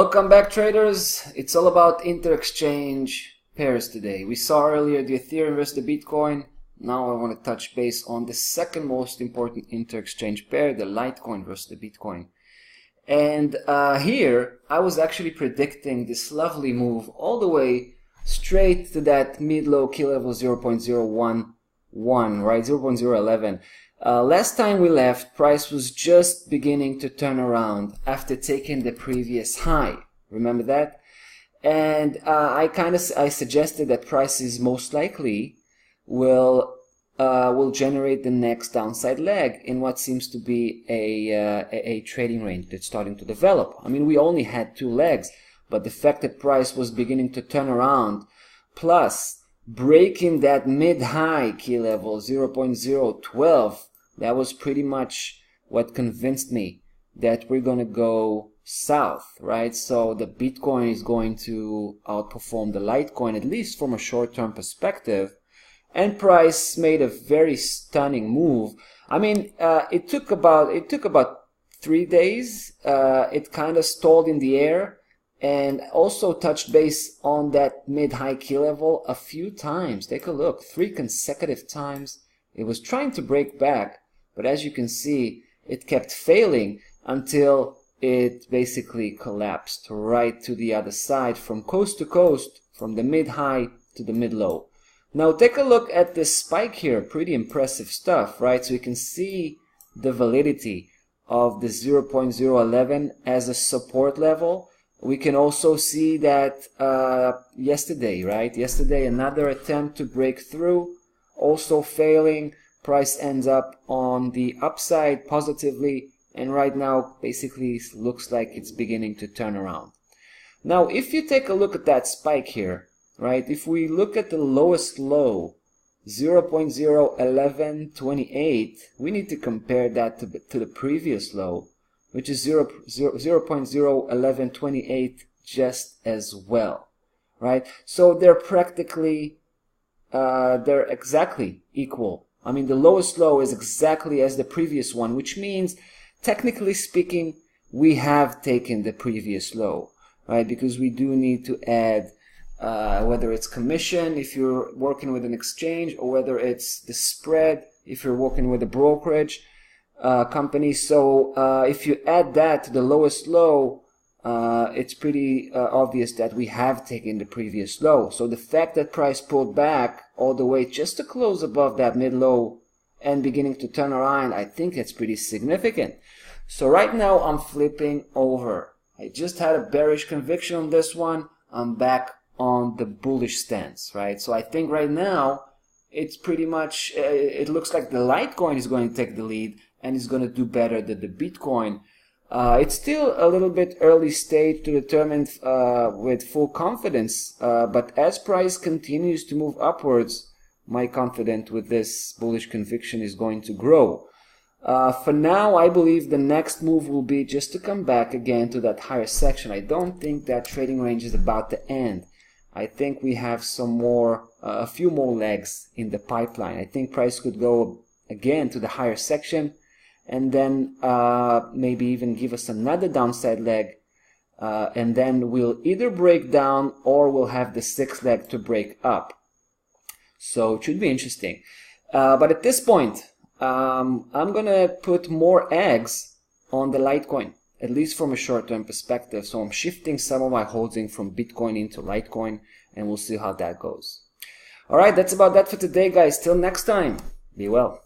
Welcome back, traders. It's all about inter-exchange pairs today. We saw earlier the Ethereum versus the Bitcoin. Now I want to touch base on the second most important inter-exchange pair, the Litecoin versus the Bitcoin. And here I was actually predicting this lovely move all the way straight to that mid-low key level 0.011, right? 0.011. Last time we left, price was just beginning to turn around after taking the previous high. Remember that? And I suggested that prices most likely will generate the next downside leg in what seems to be a trading range that's starting to develop. I mean, we only had two legs, but the fact that price was beginning to turn around, plus breaking that mid-high key level 0.012, that was pretty much what convinced me that we're going to go south, right? So the Bitcoin is going to outperform the Litecoin, at least from a short-term perspective. And price made a very stunning move. I mean, it took about 3 days. It kind of stalled in the air and also touched base on that mid-high key level a few times. Take a look, 3 consecutive times. It was trying to break back, but as you can see, it kept failing until it basically collapsed right to the other side, from coast to coast, from the mid-high to the mid-low. Now take a look at this spike here, pretty impressive stuff, right? So you can see the validity of the 0.011 as a support level. We can also see that yesterday, right? Yesterday, another attempt to break through, also failing. Price ends up on the upside positively, and right now basically looks like it's beginning to turn around. Now, if you take a look at that spike here, right? If we look at the lowest low, 0.01128, we need to compare that to the previous low, which is 0.01128 just as well, right? So they're practically, they're exactly equal. I mean, the lowest low is exactly as the previous one, which means, technically speaking, we have taken the previous low, right? Because we do need to add whether it's commission if you're working with an exchange, or whether it's the spread if you're working with a brokerage company. So if you add that to the lowest low, it's pretty obvious that we have taken the previous low. So the fact that price pulled back all the way just to close above that mid-low and beginning to turn around, I think it's pretty significant. So right now I'm flipping over. I just had a bearish conviction on this one. I'm back on the bullish stance, right? So I think right now it's pretty much, it looks like the Litecoin is going to take the lead and is going to do better than the Bitcoin. It's still a little bit early stage to determine with full confidence, but as price continues to move upwards, my confidence with this bullish conviction is going to grow. For now, I believe the next move will be just to come back again to that higher section. I don't think that trading range is about to end. I think we have some more, a few more legs in the pipeline. I think price could go again to the higher section, and then maybe even give us another downside leg, and then we'll either break down or we'll have the sixth leg to break up. So it should be interesting. But at this point, I'm gonna put more eggs on the Litecoin, at least from a short-term perspective. So I'm shifting some of my holding from Bitcoin into Litecoin, and we'll see how that goes. All right, that's about that for today, guys. Till next time, be well.